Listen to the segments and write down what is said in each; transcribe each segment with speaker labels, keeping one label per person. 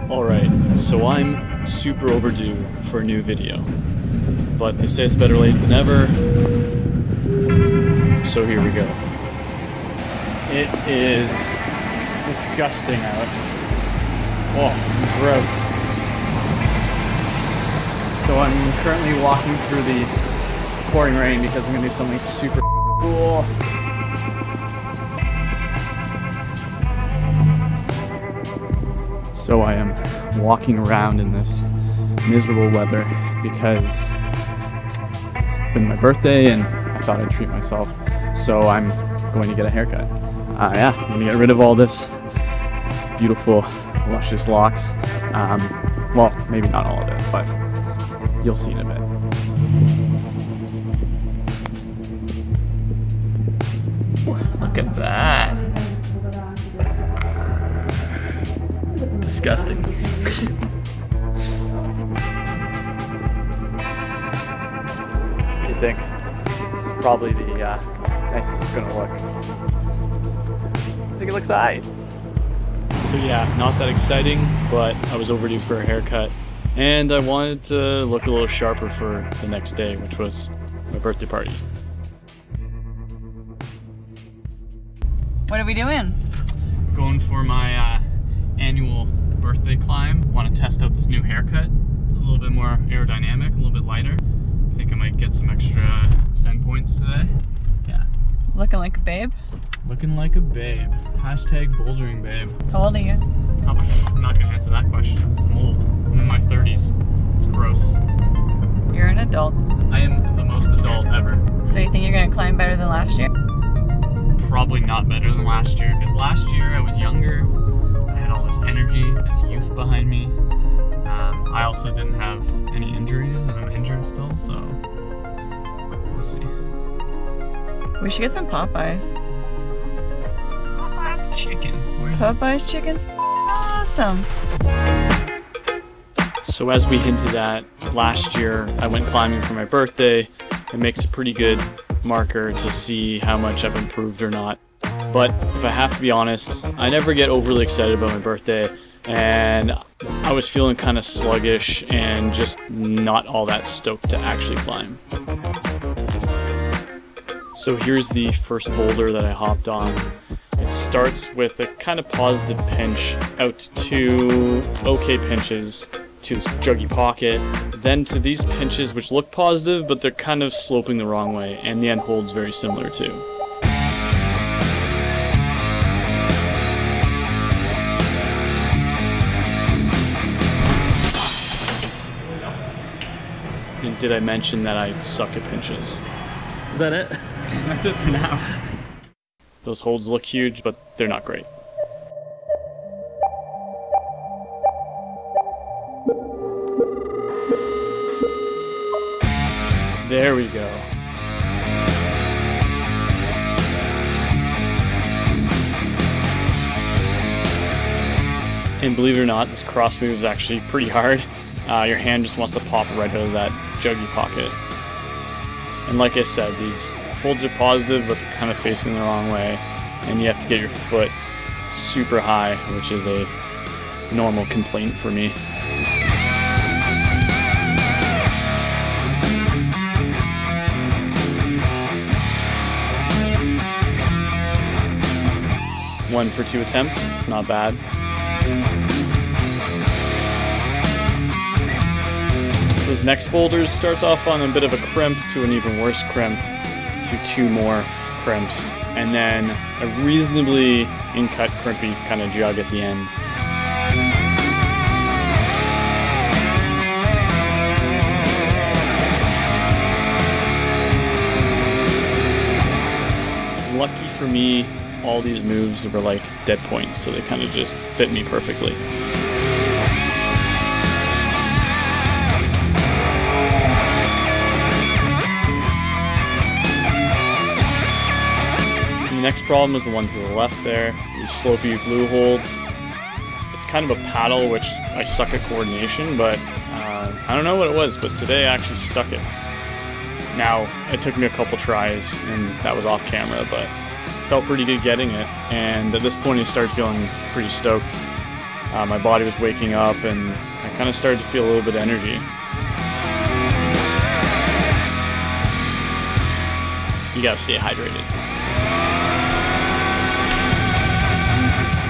Speaker 1: Alright, so I'm super overdue for a new video, but they say it's better late than never, so here we go. It is disgusting out. Oh, gross. So I'm currently walking through the pouring rain because I'm gonna do something super cool. So I am walking around in this miserable weather because it's been my birthday and I thought I'd treat myself. So I'm going to get a haircut. Yeah, I'm gonna get rid of all this beautiful, luscious locks. Well, maybe not all of it, but you'll see in a bit. Look at that. Disgusting. What do you think? This is probably the nicest it's gonna look. I think it looks alright. So yeah, not that exciting, but I was overdue for a haircut and I wanted to look a little sharper for the next day, which was my birthday party.
Speaker 2: What are we doing?
Speaker 1: Going for my annual birthday climb. Want to test out this new haircut. A little bit more aerodynamic, a little bit lighter. I think I might get some extra send points today. Yeah.
Speaker 2: Looking like a babe?
Speaker 1: Looking like a babe. Hashtag bouldering babe.
Speaker 2: How old are you?
Speaker 1: I'm not gonna answer that question. I'm old. I'm in my 30s. It's gross.
Speaker 2: You're an adult.
Speaker 1: I am the most adult ever.
Speaker 2: So you think you're gonna climb better than last year?
Speaker 1: Probably not better than last year, because last year I was younger. I had all this energy, this youth behind me. I also didn't have any injuries, and I'm injured still, so we'll see.
Speaker 2: We should get some Popeyes.
Speaker 1: Popeyes chicken.
Speaker 2: Popeyes chicken's awesome.
Speaker 1: So as we hinted at, last year I went climbing for my birthday. It makes a pretty good marker to see how much I've improved or not. But if I have to be honest, I never get overly excited about my birthday, and I was feeling kind of sluggish and just not all that stoked to actually climb. So here's the first boulder that I hopped on. It starts with a kind of positive pinch out to two okay pinches to this juggy pocket, then to these pinches which look positive but they're kind of sloping the wrong way, and the end holds very similar too. And did I mention that I suck at pinches? Is that it? That's it for now. Those holds look huge, but they're not great. There we go. And believe it or not, this cross move is actually pretty hard. Your hand just wants to pop right out of that juggy pocket. And like I said, these holds are positive, but they're kind of facing the wrong way. And you have to get your foot super high, which is a normal complaint for me. One for 2 attempts, not bad. So this next boulder starts off on a bit of a crimp to an even worse crimp to 2 more crimps, and then a reasonably in-cut crimpy kind of jug at the end. Lucky for me, all these moves were like dead points, so they kind of just fit me perfectly. The next problem is the one to the left there, these slopey blue holds. It's kind of a paddle, which I suck at coordination, but I don't know what it was, but today I actually stuck it. Now, it took me a couple tries, and that was off camera, but felt pretty good getting it, and at this point I started feeling pretty stoked. My body was waking up and I kind of started to feel a little bit of energy. You gotta stay hydrated.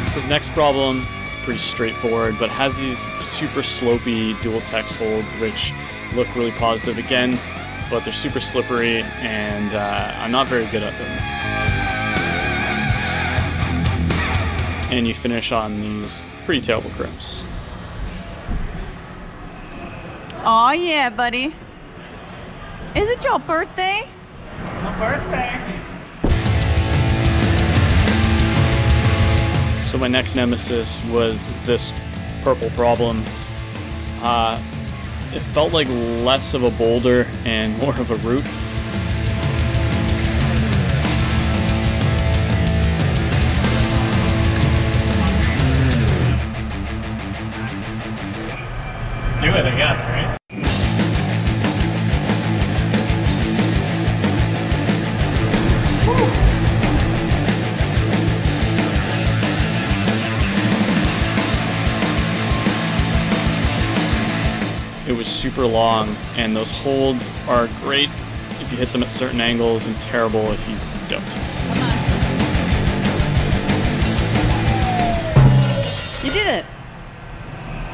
Speaker 1: So this next problem, pretty straightforward, but has these super slopey dual text holds which look really positive again, but they're super slippery and I'm not very good at them. And you finish on these pretty terrible crimps.
Speaker 2: Aw, yeah, buddy. Is it your birthday?
Speaker 1: It's my birthday. So my next nemesis was this purple problem. It felt like less of a boulder and more of a root. Do it, I guess, right? It was super long, and those holds are great if you hit them at certain angles and terrible if you don't.
Speaker 2: Come on. You did it.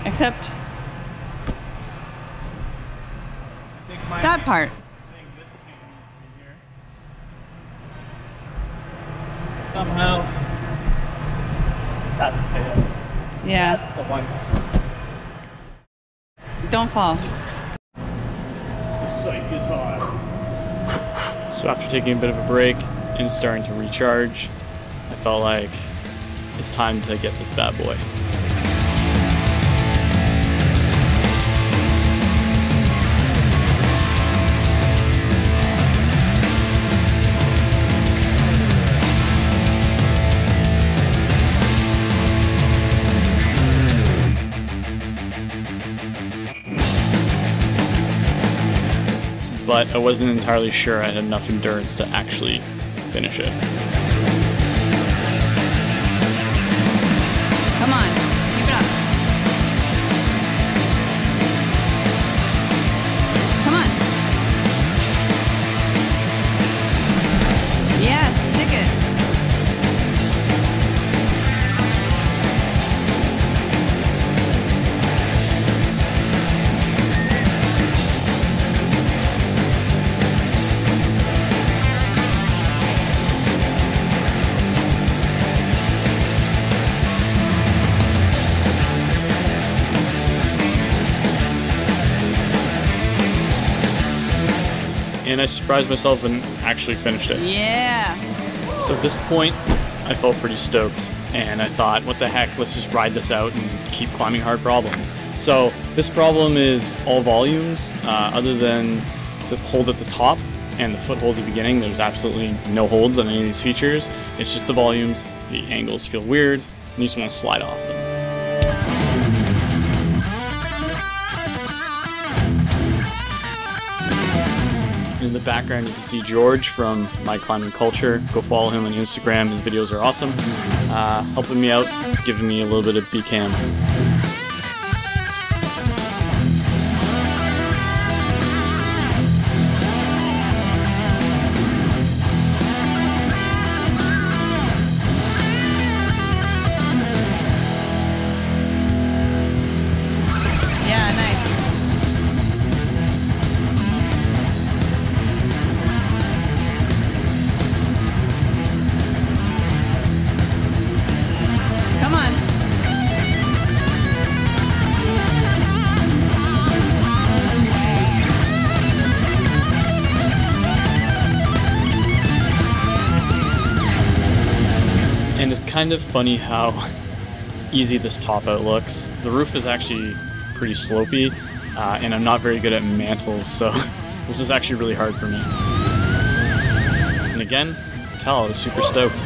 Speaker 2: Except that part.
Speaker 1: Somehow, that's the tail.
Speaker 2: Yeah.
Speaker 1: That's the one.
Speaker 2: Don't fall.
Speaker 1: The psych is hot. So after taking a bit of a break and starting to recharge, I felt like it's time to get this bad boy. But I wasn't entirely sure I had enough endurance to actually finish it.
Speaker 2: Come on. Keep it up. Come on. Yes, stick it.
Speaker 1: And I surprised myself and actually finished it.
Speaker 2: Yeah.
Speaker 1: So at this point, I felt pretty stoked, and I thought, what the heck, let's just ride this out and keep climbing hard problems. So this problem is all volumes, other than the hold at the top and the foothold at the beginning. There's absolutely no holds on any of these features. It's just the volumes, the angles feel weird, and you just want to slide off them. In the background, you can see George from My Climbing Culture. Go follow him on Instagram. His videos are awesome. Helping me out, giving me a little bit of BCAM.
Speaker 2: Yeah, nice. Come on.
Speaker 1: And it's kind of funny how easy this top out looks. The roof is actually pretty slopey, and I'm not very good at mantles, so this was actually really hard for me. And again, you can tell I was super stoked.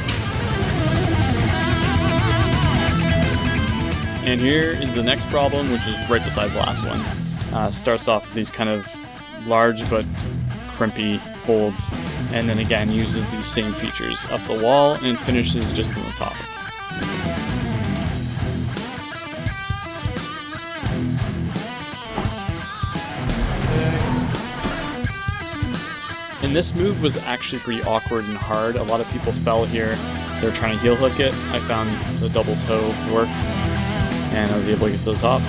Speaker 1: And here is the next problem, which is right beside the last one. Starts off with these kind of large but crimpy holds, and then again uses these same features up the wall and finishes just on the top. And this move was actually pretty awkward and hard. A lot of people fell here. They were trying to heel hook it. I found the double toe worked, and I was able to get to the top.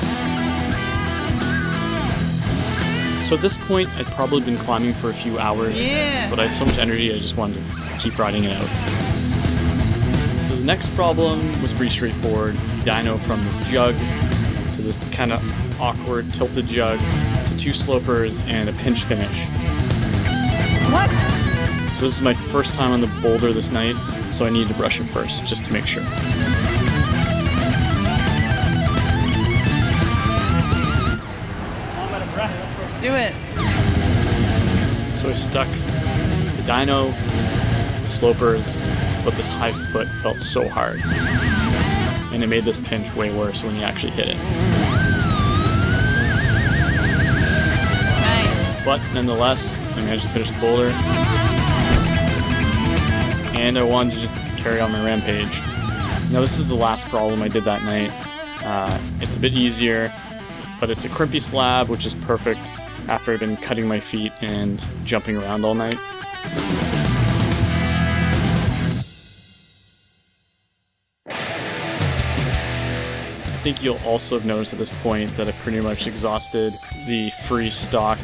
Speaker 1: So at this point, I'd probably been climbing for a few hours, but I had so much energy, I just wanted to keep riding it out. So the next problem was pretty straightforward. Dyno from this jug to this kind of awkward tilted jug to 2 slopers and a pinch finish.
Speaker 2: What?
Speaker 1: So this is my first time on the boulder this night, so I needed to brush it first, just to make sure.
Speaker 2: Do it.
Speaker 1: So I stuck the dyno, the slopers, but this high foot felt so hard. And it made this pinch way worse when you actually hit it.
Speaker 2: Nice.
Speaker 1: But nonetheless, I managed to finish the boulder. And I wanted to just carry on my rampage. Now this is the last problem I did that night. It's a bit easier, but it's a crimpy slab, which is perfect after I've been cutting my feet and jumping around all night. I think you'll also have noticed at this point that I pretty much exhausted the free stock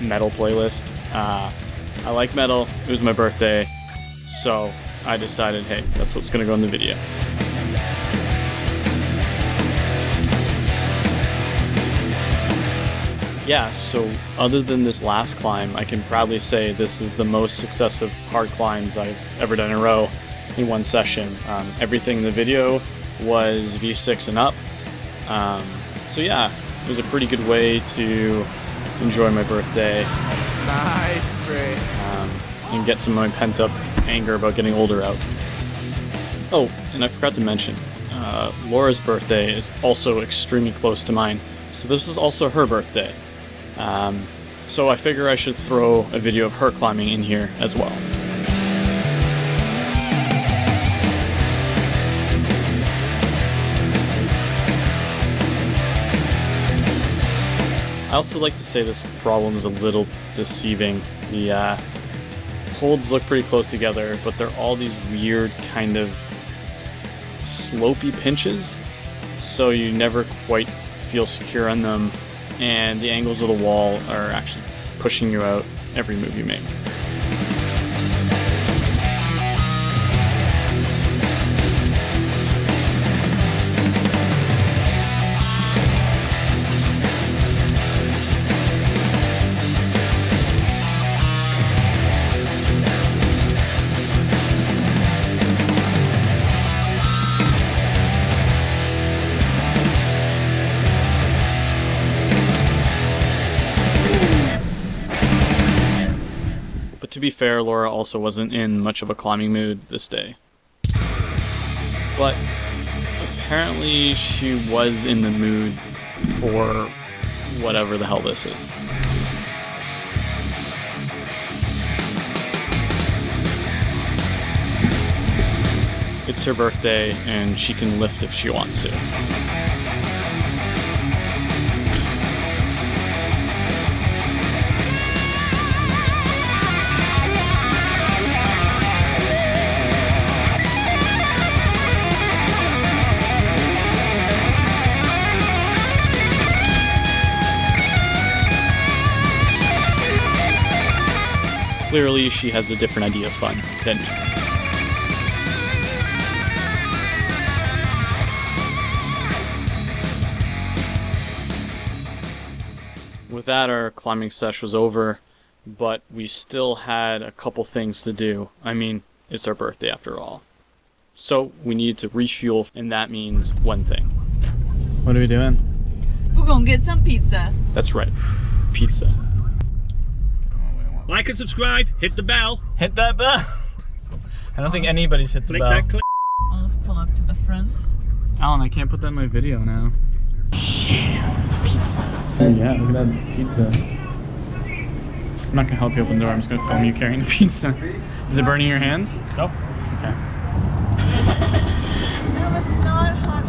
Speaker 1: metal playlist. I like metal, it was my birthday, so I decided, hey, that's what's gonna go in the video. Yeah, so other than this last climb, I can proudly say this is the most successive hard climbs I've ever done in a row in one session. Everything in the video was V6 and up. So yeah, it was a pretty good way to enjoy my birthday.
Speaker 3: Nice, great.
Speaker 1: And get some of my pent-up anger about getting older out. Oh, and I forgot to mention, Laura's birthday is also extremely close to mine, so this is also her birthday. So I figure I should throw a video of her climbing in here as well. I also like to say this problem is a little deceiving. The holds look pretty close together, but they're all these weird kind of slopey pinches, so you never quite feel secure on them, and the angles of the wall are actually pushing you out every move you make. To be fair, Laura also wasn't in much of a climbing mood this day. But apparently she was in the mood for whatever the hell this is. It's her birthday and she can lift if she wants to. Clearly, she has a different idea of fun than me. With that, our climbing sesh was over, but we still had a couple things to do. I mean, it's our birthday after all. So we needed to refuel, and that means one thing. What are we doing?
Speaker 2: We're gonna get some pizza.
Speaker 1: That's right, pizza.
Speaker 3: Like and subscribe, hit the bell.
Speaker 1: Hit that bell. I don't think anybody's hit the bell.
Speaker 3: That click.
Speaker 2: I'll just pull up to the front.
Speaker 1: Alan, I can't put that in my video now. Yeah, look at that pizza. I'm not gonna help you open the door, I'm just gonna film you carrying the pizza. Is it burning your hands? Nope. Okay.
Speaker 2: No, it's not hot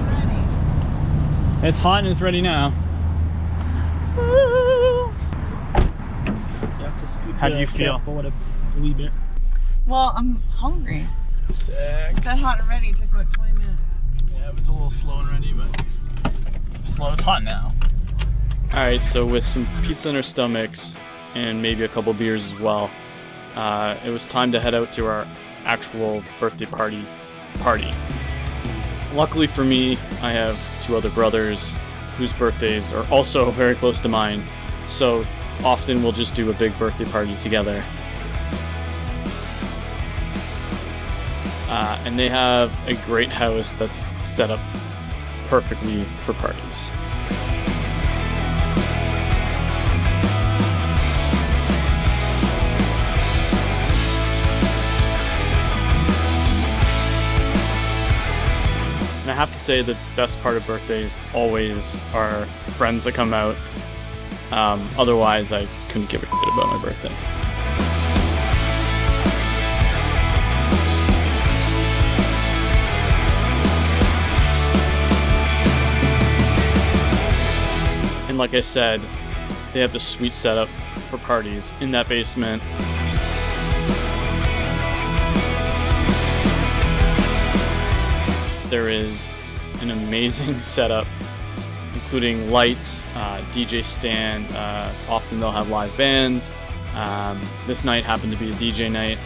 Speaker 2: ready.
Speaker 1: It's hot and it's ready now. How do you feel?
Speaker 3: a wee bit.
Speaker 2: Well, I'm hungry.
Speaker 3: Sick.
Speaker 2: That hot and ready took about 20 minutes.
Speaker 3: Yeah, it was a little slow and ready, but slow is hot now.
Speaker 1: Alright, so with some pizza in our stomachs and maybe a couple beers as well, it was time to head out to our actual birthday party. Luckily for me, I have two other brothers whose birthdays are also very close to mine, so often we'll just do a big birthday party together. And they have a great house that's set up perfectly for parties. And I have to say the best part of birthdays always are the friends that come out. Otherwise, I couldn't give a shit about my birthday. And like I said, they have this sweet setup for parties in that basement. There is an amazing setup, including lights, DJ stand. Often they'll have live bands. This night happened to be a DJ night,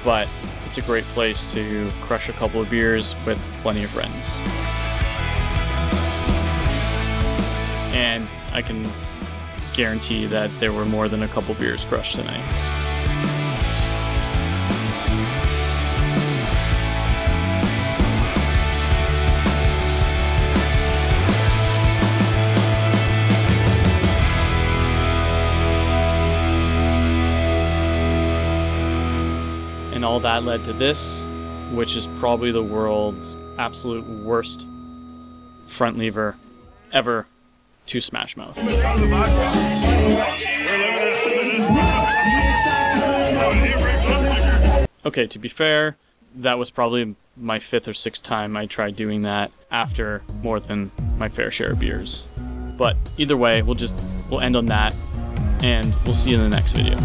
Speaker 1: but it's a great place to crush a couple of beers with plenty of friends. And I can guarantee that there were more than a couple beers crushed tonight. And all that led to this, which is probably the world's absolute worst front lever ever to Smash Mouth. Okay, to be fair, that was probably my 5th or 6th time I tried doing that after more than my fair share of beers. But either way, we'll end on that, and we'll see you in the next video.